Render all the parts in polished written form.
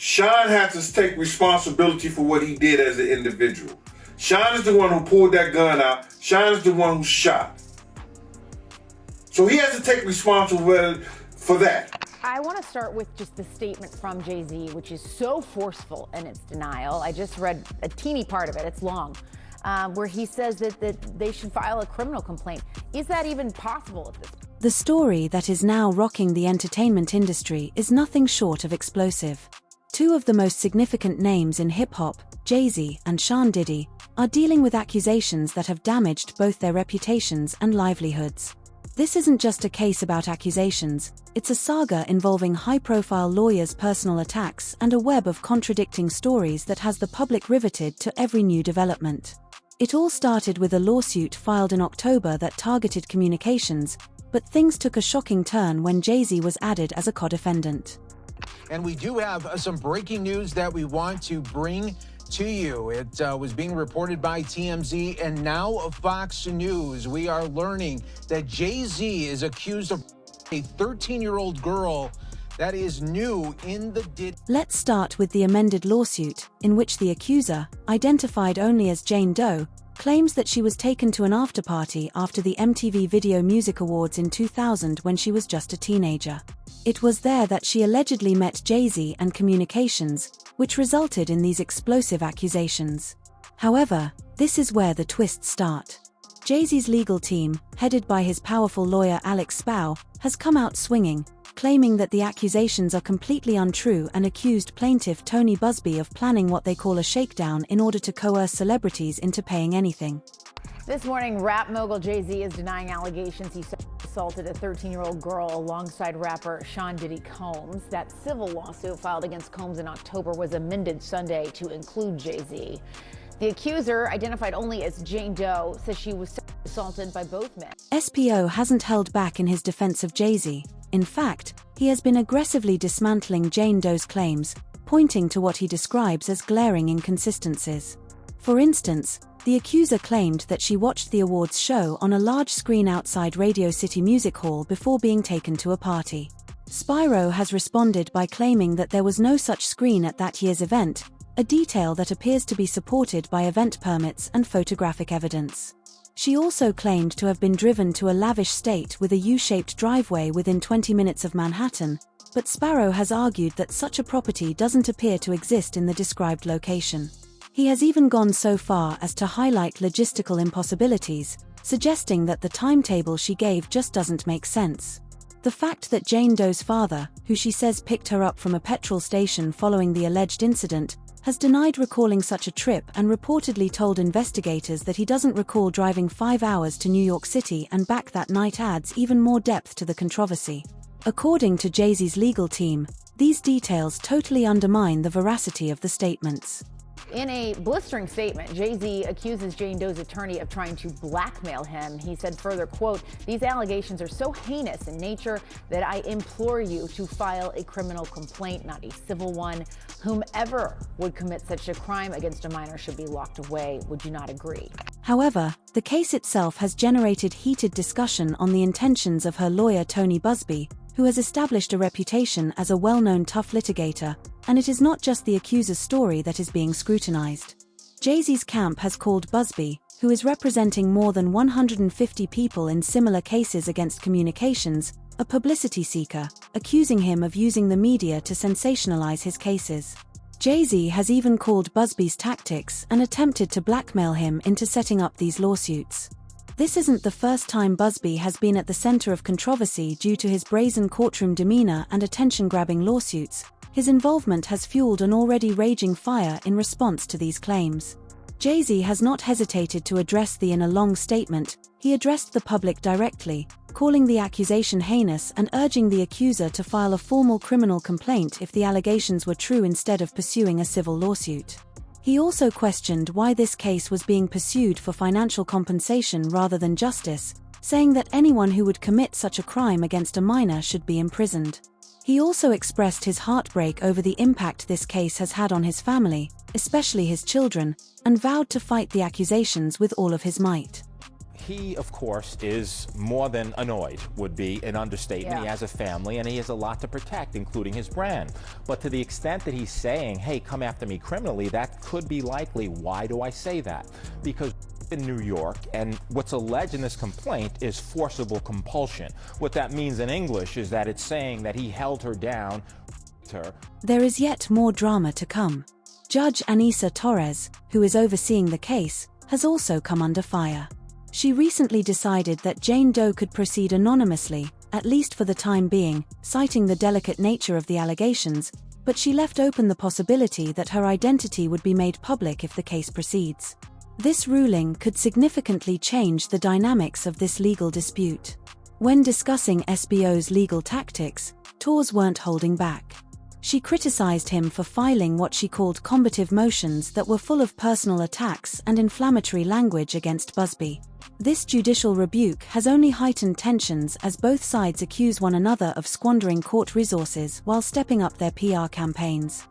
Sean has to take responsibility for what he did as an individual. Sean is the one who pulled that gun out. Sean is the one who shot. So he has to take responsibility for that. I want to start with just the statement from Jay-Z, which is so forceful in its denial. I just read a teeny part of it. It's long. Where he says that they should file a criminal complaint. Is that even possible at this point? The story that is now rocking the entertainment industry is nothing short of explosive. Two of the most significant names in hip-hop, Jay-Z and Sean Diddy, are dealing with accusations that have damaged both their reputations and livelihoods. This isn't just a case about accusations, it's a saga involving high-profile lawyers' personal attacks and a web of contradicting stories that has the public riveted to every new development. It all started with a lawsuit filed in October that targeted communications, but things took a shocking turn when Jay-Z was added as a co-defendant. And we do have some breaking news that we want to bring to you. It was being reported by TMZ and now Fox News. We are learning that Jay-Z is accused of a 13-year-old girl. That is new in the Diddy. Let's start with the amended lawsuit, in which the accuser, identified only as Jane Doe, claims that she was taken to an after-party after the MTV Video Music Awards in 2000 when she was just a teenager. It was there that she allegedly met Jay-Z and Communications, which resulted in these explosive accusations. However, this is where the twists start. Jay-Z's legal team, headed by his powerful lawyer Alex Spau, has come out swinging, claiming that the accusations are completely untrue and accused plaintiff Tony Busby of planning what they call a shakedown in order to coerce celebrities into paying anything. This morning, rap mogul Jay-Z is denying allegations he assaulted a 13-year-old girl alongside rapper Sean Diddy Combs. That civil lawsuit filed against Combs in October was amended Sunday to include Jay-Z. The accuser, identified only as Jane Doe, says she was assaulted by both men. SPO hasn't held back in his defense of Jay-Z. In fact, he has been aggressively dismantling Jane Doe's claims, pointing to what he describes as glaring inconsistencies. For instance, the accuser claimed that she watched the awards show on a large screen outside Radio City Music Hall before being taken to a party. Spyro has responded by claiming that there was no such screen at that year's event, a detail that appears to be supported by event permits and photographic evidence. She also claimed to have been driven to a lavish state with a U-shaped driveway within 20 minutes of Manhattan, but Sparrow has argued that such a property doesn't appear to exist in the described location. He has even gone so far as to highlight logistical impossibilities, suggesting that the timetable she gave just doesn't make sense. The fact that Jane Doe's father, who she says picked her up from a petrol station following the alleged incident, has denied recalling such a trip and reportedly told investigators that he doesn't recall driving 5 hours to New York City and back that night adds even more depth to the controversy. According to Jay-Z's legal team, these details totally undermine the veracity of the statements. In a blistering statement, Jay-Z accuses Jane Doe's attorney of trying to blackmail him. He said further, quote, "These allegations are so heinous in nature that I implore you to file a criminal complaint, not a civil one. Whomever would commit such a crime against a minor should be locked away. Would you not agree?" However, the case itself has generated heated discussion on the intentions of her lawyer Tony Busby, who has established a reputation as a well-known tough litigator, and it is not just the accuser's story that is being scrutinized. Jay-Z's camp has called Busby, who is representing more than 150 people in similar cases against Communications, a publicity seeker, accusing him of using the media to sensationalize his cases. Jay-Z has even called Busby's tactics and attempted to blackmail him into setting up these lawsuits. This isn't the first time Busby has been at the center of controversy due to his brazen courtroom demeanor and attention-grabbing lawsuits. His involvement has fueled an already raging fire in response to these claims. Jay-Z has not hesitated to address in a long statement. He addressed the public directly, calling the accusation heinous and urging the accuser to file a formal criminal complaint if the allegations were true instead of pursuing a civil lawsuit. He also questioned why this case was being pursued for financial compensation rather than justice, saying that anyone who would commit such a crime against a minor should be imprisoned. He also expressed his heartbreak over the impact this case has had on his family, especially his children, and vowed to fight the accusations with all of his might. he, of course, is more than annoyed, would be an understatement. Yeah. He has a family and he has a lot to protect, including his brand. But to the extent that he's saying, hey, come after me criminally, that could be likely. Why do I say that? Because in New York, and what's alleged in this complaint is forcible compulsion. What that means in English is that it's saying that he held her down. There is yet more drama to come. Judge Anissa Torres, who is overseeing the case, has also come under fire. She recently decided that Jane Doe could proceed anonymously, at least for the time being, citing the delicate nature of the allegations, but she left open the possibility that her identity would be made public if the case proceeds. This ruling could significantly change the dynamics of this legal dispute. When discussing SBO's legal tactics, Torres weren't holding back. She criticized him for filing what she called combative motions that were full of personal attacks and inflammatory language against Busby. This judicial rebuke has only heightened tensions as both sides accuse one another of squandering court resources while stepping up their PR campaigns.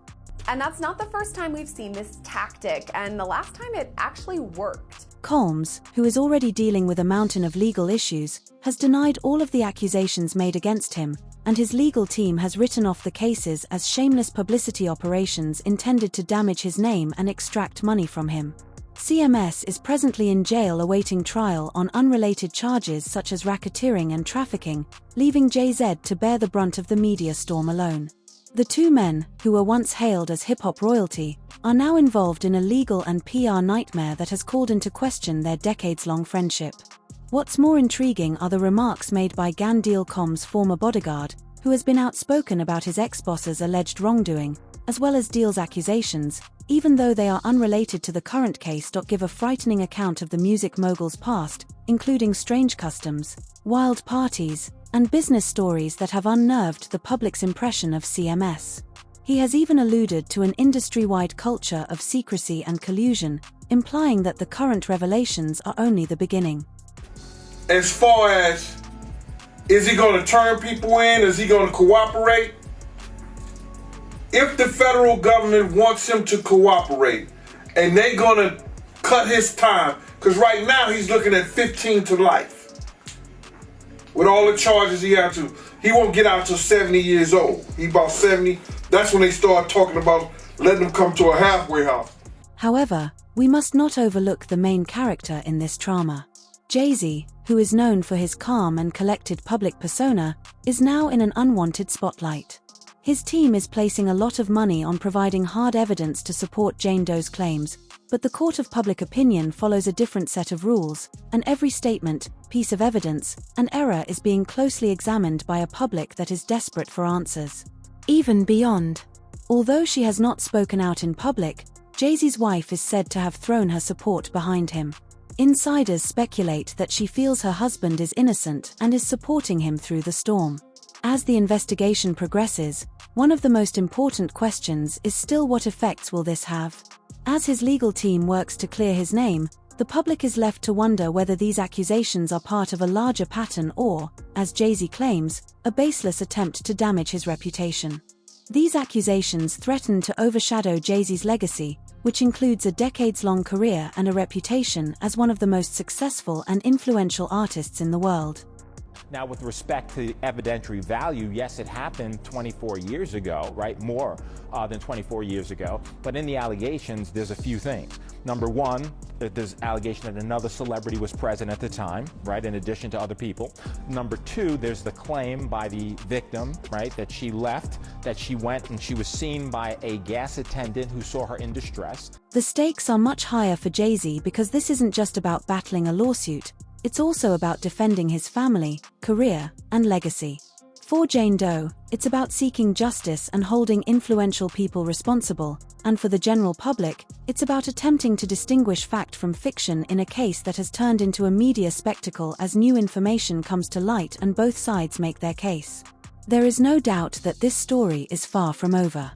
And that's not the first time we've seen this tactic, and the last time it actually worked. Combs, who is already dealing with a mountain of legal issues, has denied all of the accusations made against him, and his legal team has written off the cases as shameless publicity operations intended to damage his name and extract money from him. CMS is presently in jail awaiting trial on unrelated charges such as racketeering and trafficking, leaving Jay-Z to bear the brunt of the media storm alone. The two men, who were once hailed as hip-hop royalty, are now involved in a legal and PR nightmare that has called into question their decades-long friendship. What's more intriguing are the remarks made by Gandil Combs' former bodyguard, who has been outspoken about his ex-boss's alleged wrongdoing, as well as Deal's accusations, even though they are unrelated to the current case. Give a frightening account of the music mogul's past, including strange customs, wild parties, and business stories that have unnerved the public's impression of CMS. He has even alluded to an industry-wide culture of secrecy and collusion, implying that the current revelations are only the beginning. As far as, is he going to turn people in? Is he going to cooperate? If the federal government wants him to cooperate, and they're going to cut his time, because right now he's looking at 15 to life. With all the charges he had to, he won't get out till 70 years old. He about 70. That's when they start talking about letting him come to a halfway house. However, we must not overlook the main character in this drama. Jay-Z, who is known for his calm and collected public persona, is now in an unwanted spotlight. His team is placing a lot of money on providing hard evidence to support Jane Doe's claims, but the court of public opinion follows a different set of rules, and every statement, piece of evidence, and error is being closely examined by a public that is desperate for answers. Even beyond. Although she has not spoken out in public, Jay-Z's wife is said to have thrown her support behind him. Insiders speculate that she feels her husband is innocent and is supporting him through the storm. As the investigation progresses, one of the most important questions is still what effects will this have? As his legal team works to clear his name, the public is left to wonder whether these accusations are part of a larger pattern or, as Jay-Z claims, a baseless attempt to damage his reputation. These accusations threaten to overshadow Jay-Z's legacy, which includes a decades-long career and a reputation as one of the most successful and influential artists in the world. Now, with respect to evidentiary value, yes, it happened 24 years ago, right? More than 24 years ago. But in the allegations, there's a few things. Number one, there's allegation that another celebrity was present at the time, right, in addition to other people. Number two, there's the claim by the victim, right, that she left, that she went and she was seen by a gas attendant who saw her in distress. The stakes are much higher for Jay-Z because this isn't just about battling a lawsuit. It's also about defending his family, career, and legacy. For Jane Doe, it's about seeking justice and holding influential people responsible, and for the general public, it's about attempting to distinguish fact from fiction in a case that has turned into a media spectacle as new information comes to light and both sides make their case. There is no doubt that this story is far from over.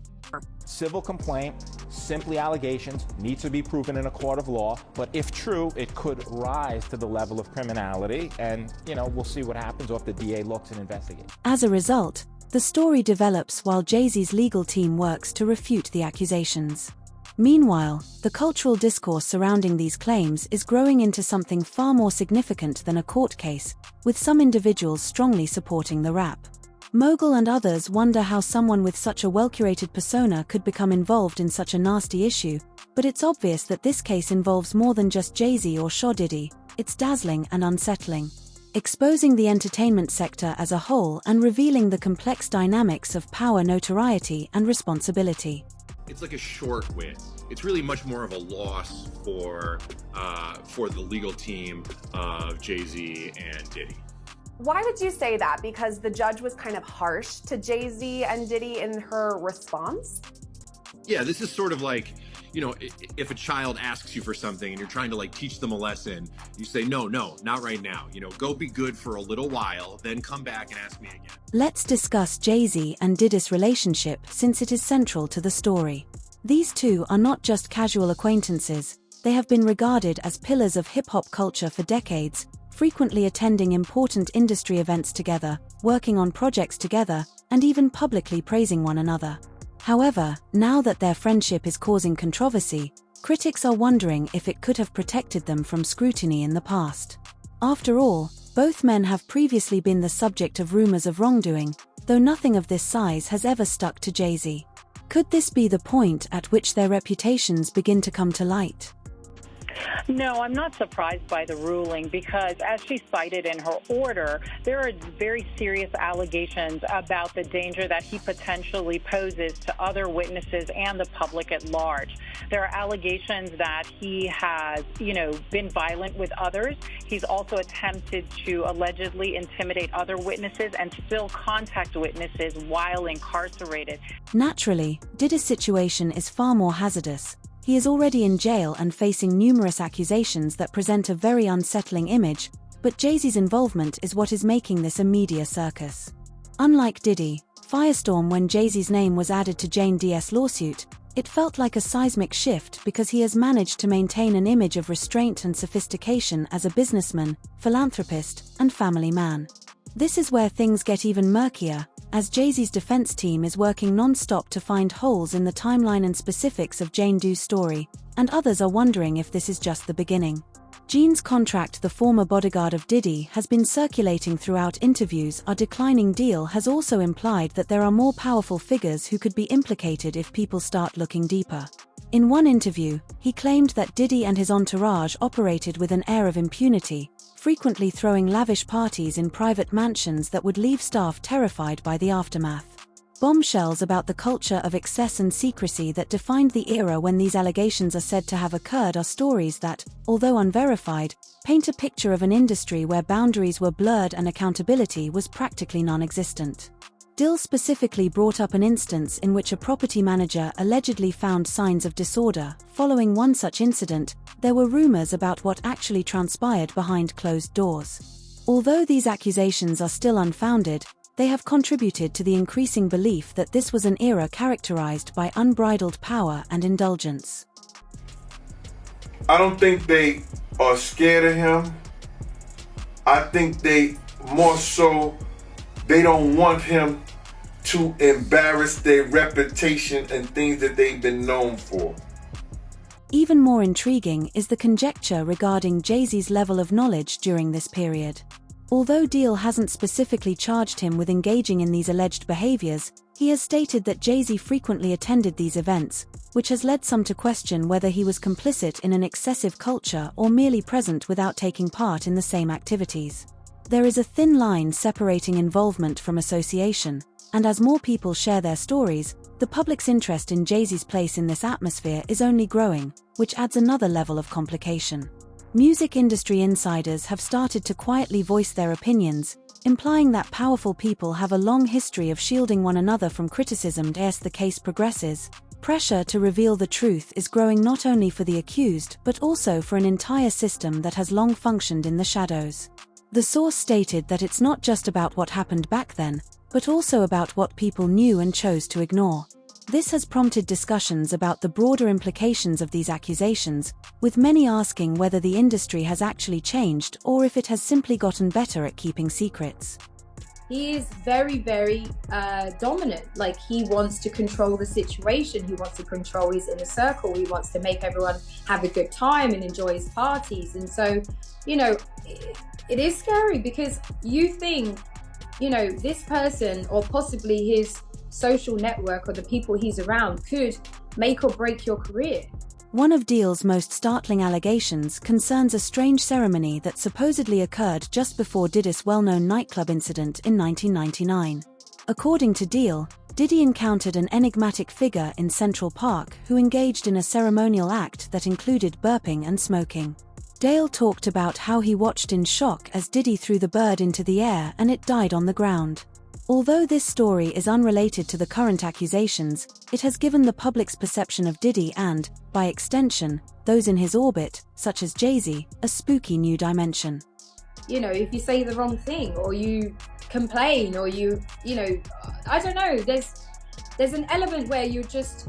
Civil complaint, simply allegations, needs to be proven in a court of law, but if true, it could rise to the level of criminality, and, we'll see what happens if the DA looks and investigates. As a result, the story develops while Jay-Z's legal team works to refute the accusations. Meanwhile, the cultural discourse surrounding these claims is growing into something far more significant than a court case, with some individuals strongly supporting the rap mogul and others wonder how someone with such a well-curated persona could become involved in such a nasty issue, but it's obvious that this case involves more than just Jay-Z or Diddy. It's dazzling and unsettling, exposing the entertainment sector as a whole and revealing the complex dynamics of power, notoriety, and responsibility. It's like a short win. It's really much more of a loss for the legal team of Jay-Z and Diddy. Why would you say that? Because the judge was kind of harsh to Jay-Z and Diddy in her response? Yeah, this is sort of like, you know, if a child asks you for something and you're trying to like teach them a lesson, you say, no, not right now. You know, go be good for a little while, then come back and ask me again. Let's discuss Jay-Z and Diddy's relationship since it is central to the story. These two are not just casual acquaintances, they have been regarded as pillars of hip-hop culture for decades, frequently attending important industry events together, working on projects together, and even publicly praising one another. However, now that their friendship is causing controversy, critics are wondering if it could have protected them from scrutiny in the past. After all, both men have previously been the subject of rumors of wrongdoing, though nothing of this size has ever stuck to Jay-Z. Could this be the point at which their reputations begin to come to light? No, I'm not surprised by the ruling because, as she cited in her order, there are very serious allegations about the danger that he potentially poses to other witnesses and the public at large. There are allegations that he has, been violent with others. He's also attempted to allegedly intimidate other witnesses and still contact witnesses while incarcerated. Naturally, Diddy's situation is far more hazardous. He is already in jail and facing numerous accusations that present a very unsettling image, but Jay-Z's involvement is what is making this a media circus. Unlike Diddy, firestorm when Jay-Z's name was added to Jane Doe's lawsuit, it felt like a seismic shift because he has managed to maintain an image of restraint and sophistication as a businessman, philanthropist, and family man. This is where things get even murkier, as Jay-Z's defense team is working non-stop to find holes in the timeline and specifics of Jane Doe's story, and others are wondering if this is just the beginning. Gene's contract, the former bodyguard of Diddy, has been circulating throughout interviews. Our declining deal has also implied that there are more powerful figures who could be implicated if people start looking deeper. In one interview, he claimed that Diddy and his entourage operated with an air of impunity, frequently throwing lavish parties in private mansions that would leave staff terrified by the aftermath. Bombshells about the culture of excess and secrecy that defined the era when these allegations are said to have occurred are stories that, although unverified, paint a picture of an industry where boundaries were blurred and accountability was practically non-existent. Dill specifically brought up an instance in which a property manager allegedly found signs of disorder. Following one such incident, there were rumors about what actually transpired behind closed doors. Although these accusations are still unfounded, they have contributed to the increasing belief that this was an era characterized by unbridled power and indulgence. I don't think they are scared of him. I think they more so, they don't want him to embarrass their reputation and things that they've been known for. Even more intriguing is the conjecture regarding Jay-Z's level of knowledge during this period. Although Deal hasn't specifically charged him with engaging in these alleged behaviors, he has stated that Jay-Z frequently attended these events, which has led some to question whether he was complicit in an excessive culture or merely present without taking part in the same activities. There is a thin line separating involvement from association, and as more people share their stories, the public's interest in Jay-Z's place in this atmosphere is only growing, which adds another level of complication. Music industry insiders have started to quietly voice their opinions, implying that powerful people have a long history of shielding one another from criticism. As the case progresses, pressure to reveal the truth is growing not only for the accused but also for an entire system that has long functioned in the shadows. The source stated that it's not just about what happened back then, but also about what people knew and chose to ignore. This has prompted discussions about the broader implications of these accusations, with many asking whether the industry has actually changed or if it has simply gotten better at keeping secrets. he is very, very dominant. Like, he wants to control the situation. He wants to control his inner circle. He wants to make everyone have a good time and enjoy his parties. And so, you know, it is scary, because you think, you know, this person, or possibly his social network or the people he's around, could make or break your career. One of Deal's most startling allegations concerns a strange ceremony that supposedly occurred just before Diddy's well-known nightclub incident in 1999. According to Deal, Diddy encountered an enigmatic figure in Central Park who engaged in a ceremonial act that included burping and smoking. Dale talked about how he watched in shock as Diddy threw the bird into the air and it died on the ground. Although this story is unrelated to the current accusations, it has given the public's perception of Diddy and, by extension, those in his orbit, such as Jay-Z, a spooky new dimension. You know, if you say the wrong thing, or you complain, or you know, I don't know, there's an element where you're just,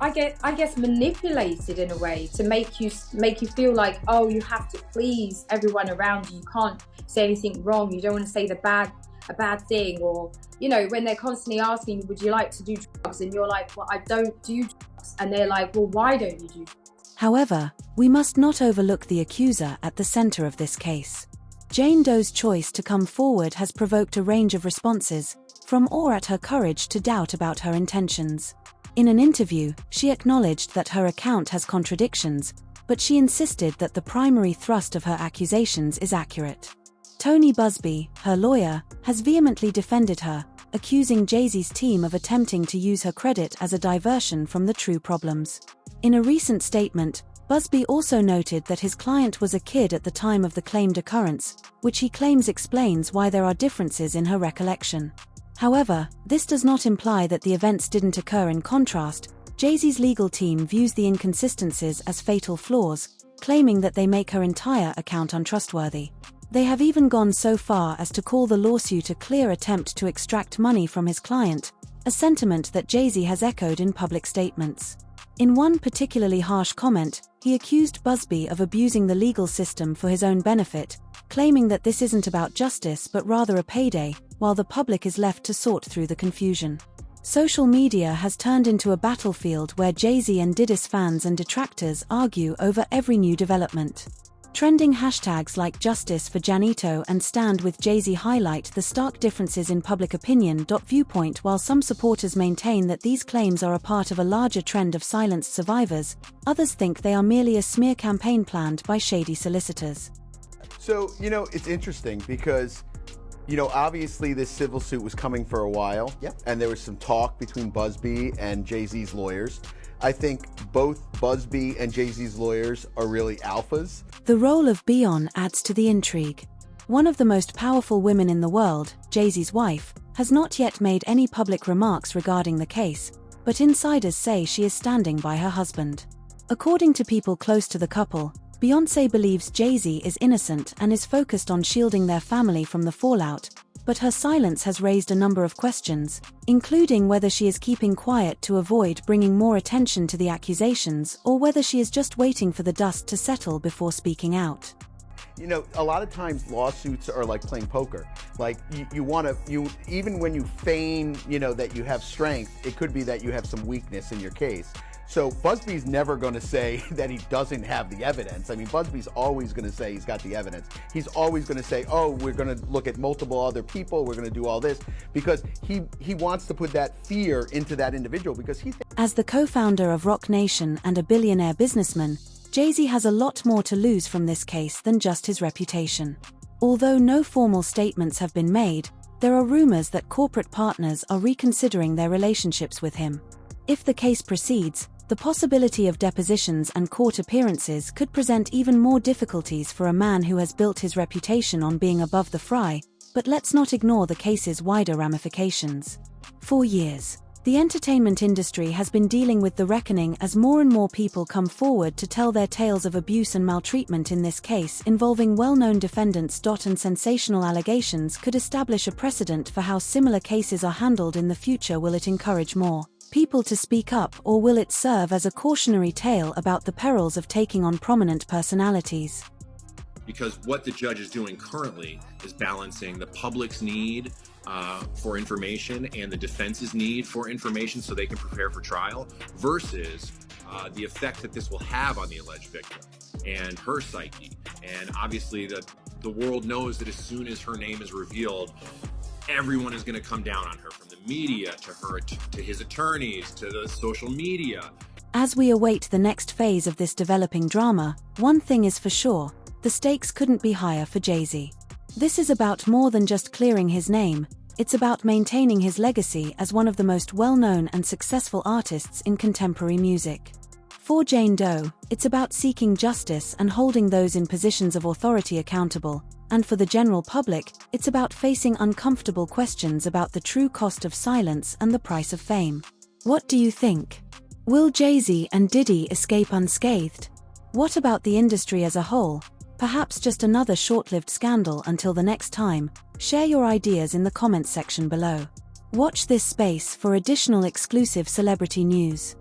I guess manipulated in a way to make you feel like, oh, you have to please everyone around you. You can't say anything wrong. You don't want to say a bad thing, or, you know, when they're constantly asking, would you like to do drugs? And you're like, well, I don't do drugs. And they're like, well, why don't you do drugs? However, we must not overlook the accuser at the center of this case. Jane Doe's choice to come forward has provoked a range of responses, from awe at her courage to doubt about her intentions. In an interview, she acknowledged that her account has contradictions, but she insisted that the primary thrust of her accusations is accurate. Tony Busby, her lawyer, has vehemently defended her, accusing Jay-Z's team of attempting to use her credit as a diversion from the true problems. In a recent statement, Busby also noted that his client was a kid at the time of the claimed occurrence, which he claims explains why there are differences in her recollection. However, this does not imply that the events didn't occur. In contrast, Jay-Z's legal team views the inconsistencies as fatal flaws, claiming that they make her entire account untrustworthy. They have even gone so far as to call the lawsuit a clear attempt to extract money from his client, a sentiment that Jay-Z has echoed in public statements. In one particularly harsh comment, he accused Busby of abusing the legal system for his own benefit, claiming that this isn't about justice but rather a payday, while the public is left to sort through the confusion. Social media has turned into a battlefield where Jay-Z and Diddy's fans and detractors argue over every new development. Trending hashtags like Justice for Janito and Stand with Jay-Z highlight the stark differences in public opinion. Viewpoint. While some supporters maintain that these claims are a part of a larger trend of silenced survivors, others think they are merely a smear campaign planned by shady solicitors. So, you know, it's interesting because, you know, obviously this civil suit was coming for a while, and there was some talk between Busby and Jay-Z's lawyers. I think both Busby and Jay-Z's lawyers are really alphas. The role of Beyonce adds to the intrigue. One of the most powerful women in the world, Jay-Z's wife, has not yet made any public remarks regarding the case, but insiders say she is standing by her husband. According to people close to the couple, Beyoncé believes Jay-Z is innocent and is focused on shielding their family from the fallout, but her silence has raised a number of questions, including whether she is keeping quiet to avoid bringing more attention to the accusations or whether she is just waiting for the dust to settle before speaking out. You know, a lot of times lawsuits are like playing poker. Like even when you feign, you know, that you have strength, it could be that you have some weakness in your case. So Busby's never going to say that he doesn't have the evidence. I mean, Busby's always going to say he's got the evidence. He's always going to say, oh, we're going to look at multiple other people, we're going to do all this, because he wants to put that fear into that individual because he As the co-founder of Roc Nation and a billionaire businessman, Jay-Z has a lot more to lose from this case than just his reputation. Although no formal statements have been made, there are rumors that corporate partners are reconsidering their relationships with him. If the case proceeds, the possibility of depositions and court appearances could present even more difficulties for a man who has built his reputation on being above the fray, but let's not ignore the case's wider ramifications. For years, the entertainment industry has been dealing with the reckoning as more and more people come forward to tell their tales of abuse and maltreatment. In this case involving well-known defendants. And sensational allegations could establish a precedent for how similar cases are handled in the future. Will it encourage more people to speak up, or will it serve as a cautionary tale about the perils of taking on prominent personalities? Because what the judge is doing currently is balancing the public's need for information and the defense's need for information so they can prepare for trial versus the effect that this will have on the alleged victim and her psyche. And obviously the world knows that as soon as her name is revealed, everyone is going to come down on her, from the media to his attorneys to the social media. As we await the next phase of this developing drama, one thing is for sure, the stakes couldn't be higher for Jay-Z. This is about more than just clearing his name, it's about maintaining his legacy as one of the most well-known and successful artists in contemporary music. For Jane Doe, it's about seeking justice and holding those in positions of authority accountable, and for the general public, it's about facing uncomfortable questions about the true cost of silence and the price of fame. What do you think? Will Jay-Z and Diddy escape unscathed? What about the industry as a whole? Perhaps just another short-lived scandal until the next time? Share your ideas in the comments section below. Watch this space for additional exclusive celebrity news.